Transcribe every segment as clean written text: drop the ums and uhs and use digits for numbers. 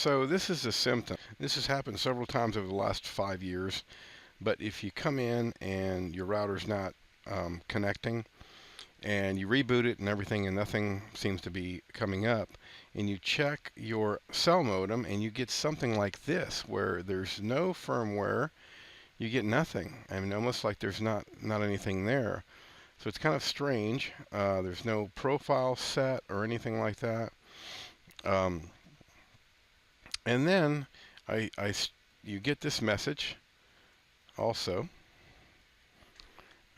So this is a symptom. This has happened several times over the last 5 years. But if you come in and your router's not connecting, and you reboot it and everything, and nothing seems to be coming up, and you check your cell modem and you get something like this, where there's no firmware, you get nothing. I mean, almost like there's not anything there. So it's kind of strange. There's no profile set or anything like that. And then you get this message also.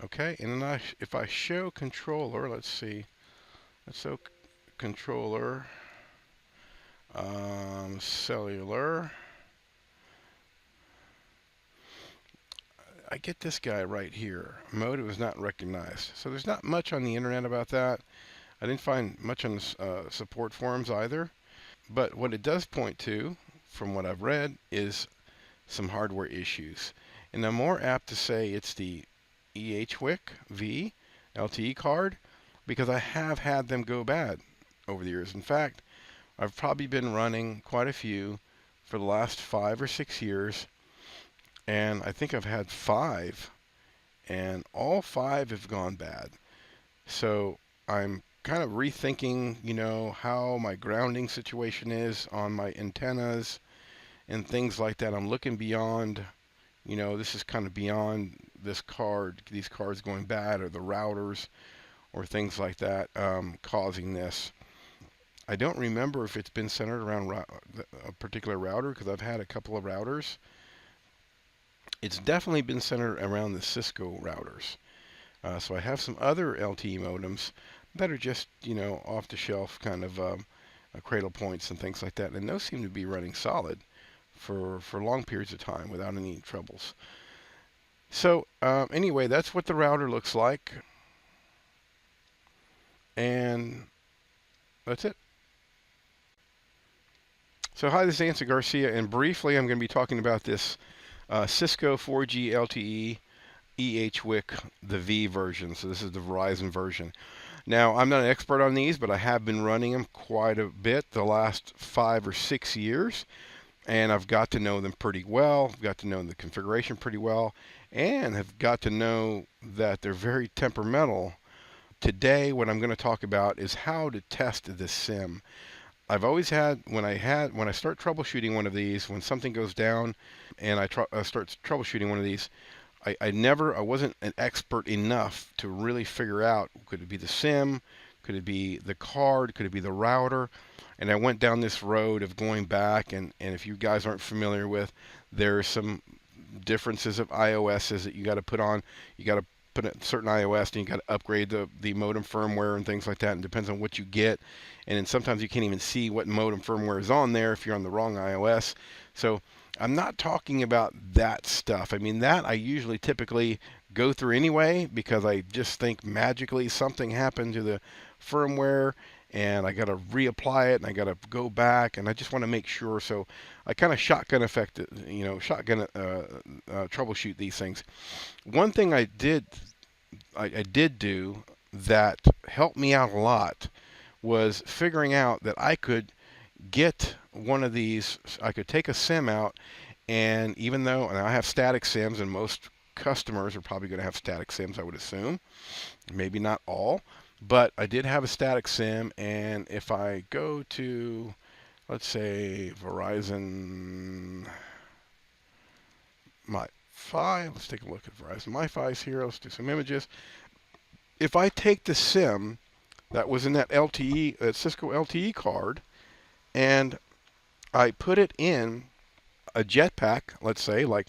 Okay, and then if I show controller, let's see. Let's show controller, cellular. I get this guy right here. Mode was not recognized. So there's not much on the internet about that. I didn't find much on the support forums either. But what it does point to, from what I've read, is some hardware issues. And I'm more apt to say it's the EHWIC LTE card, because I have had them go bad over the years. In fact, I've probably been running quite a few for the last 5 or 6 years, and I think I've had 5, and all 5 have gone bad. So I'm kind of rethinking, how my grounding situation is on my antennas and things like that. I'm looking beyond, this is kind of beyond these cards going bad, or the routers or things like that causing this. I don't remember if it's been centered around a particular router, because I've had a couple of routers. It's definitely been centered around the Cisco routers. So I have some other LTE modems that are just, off-the-shelf kind of cradle points and things like that. And those seem to be running solid for long periods of time without any troubles. So anyway, that's what the router looks like. And that's it. So hi, this is Anson Garcia, and briefly I'm going to be talking about this Cisco 4G LTE EHWIC, the V version. So this is the Verizon version. Now, I'm not an expert on these, but I have been running them quite a bit the last 5 or 6 years, and I've got to know them pretty well. I've got to know the configuration pretty well, and have got to know that they're very temperamental. Today, what I'm going to talk about is how to test the SIM. I've always had, when I start troubleshooting one of these, when something goes down and I start troubleshooting one of these, I wasn't an expert enough to really figure out, could it be the SIM, could it be the card, could it be the router? And I went down this road of going back, and if you guys aren't familiar with, there are some differences of iOSs that you got to put on. You got to put a certain iOS, and you got to upgrade the modem firmware and things like that, and it depends on what you get. And then sometimes you can't even see what modem firmware is on there if you're on the wrong iOS. So I'm not talking about that stuff. I mean, that I usually typically go through anyway, because I just think magically something happened to the firmware and I got to reapply it and I got to go back, and I just want to make sure. So I kind of shotgun troubleshoot these things. One thing I did do that helped me out a lot was figuring out that I could get one of these. I could take a SIM out, and even though I have static SIMs, and most customers are probably going to have static SIMs, I would assume, maybe not all, but I did have a static SIM. And if I go to, let's say, Verizon MiFi, let's take a look at Verizon MiFi's here. Let's do some images. If I take the SIM that was in that Cisco LTE card, and I put it in a jetpack, let's say, like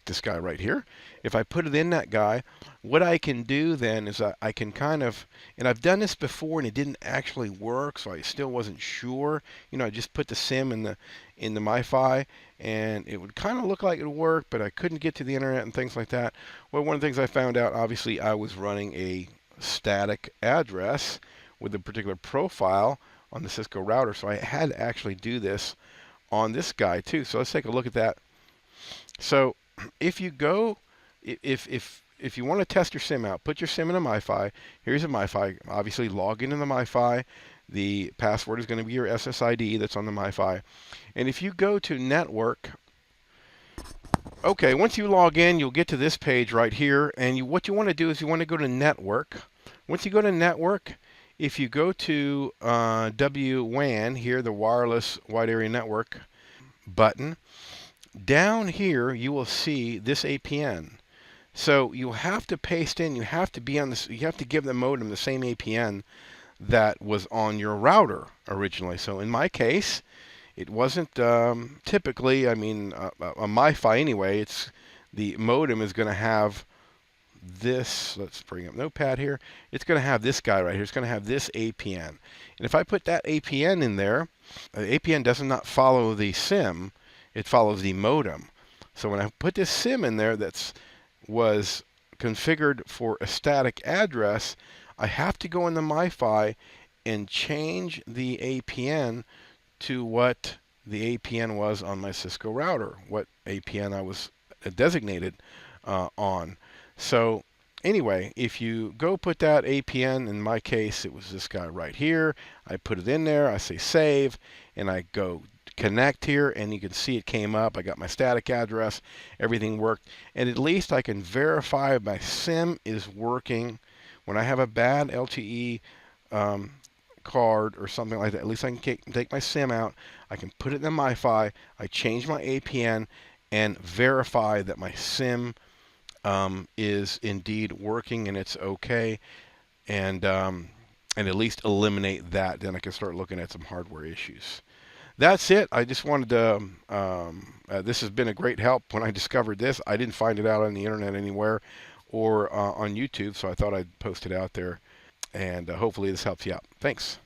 this guy right here. If I put it in that guy, what I can do then is I can kind of, and I've done this before and it didn't actually work, so I still wasn't sure. I just put the SIM in the MiFi, and it would kind of look like it would work, but I couldn't get to the internet and things like that. Well, one of the things I found out, obviously, I was running a static address with a particular profile on the Cisco router, so I had to actually do this on this guy too. So let's take a look at that. So if you go, if you want to test your SIM out, put your SIM in a MiFi. Here's a MiFi. Obviously, log into the MiFi. The password is going to be your SSID that's on the MiFi. And if you go to network, okay, once you log in, you'll get to this page right here. And what you want to do is you want to go to network. Once you go to network, if you go to WWAN here, the wireless wide area network button, down here you will see this APN. So you have to paste in, you have to be on this, you have to give the modem the same APN that was on your router originally. So in my case, it wasn't typically, I mean, a MiFi anyway, it's the modem is going to have this, let's bring up Notepad here, it's going to have this guy right here, it's going to have this APN. And if I put that APN in there, the APN does not follow the SIM, it follows the modem. So when I put this SIM in there was configured for a static address, I have to go in the MiFi and change the APN to what the APN was on my Cisco router, what APN I was designated on. So anyway, if you go put that APN, in my case, it was this guy right here. I put it in there, I say save, and I go connect here, and you can see it came up. I got my static address, everything worked, and at least I can verify my SIM is working. When I have a bad LTE card or something like that, at least I can take my SIM out, I can put it in the MiFi, I change my APN, and verify that my SIM is indeed working and it's okay, and at least eliminate that. Then I can start looking at some hardware issues. That's it. I just wanted to, this has been a great help. When I discovered this, I didn't find it out on the internet anywhere or on YouTube, so I thought I'd post it out there, and hopefully this helps you out. Thanks.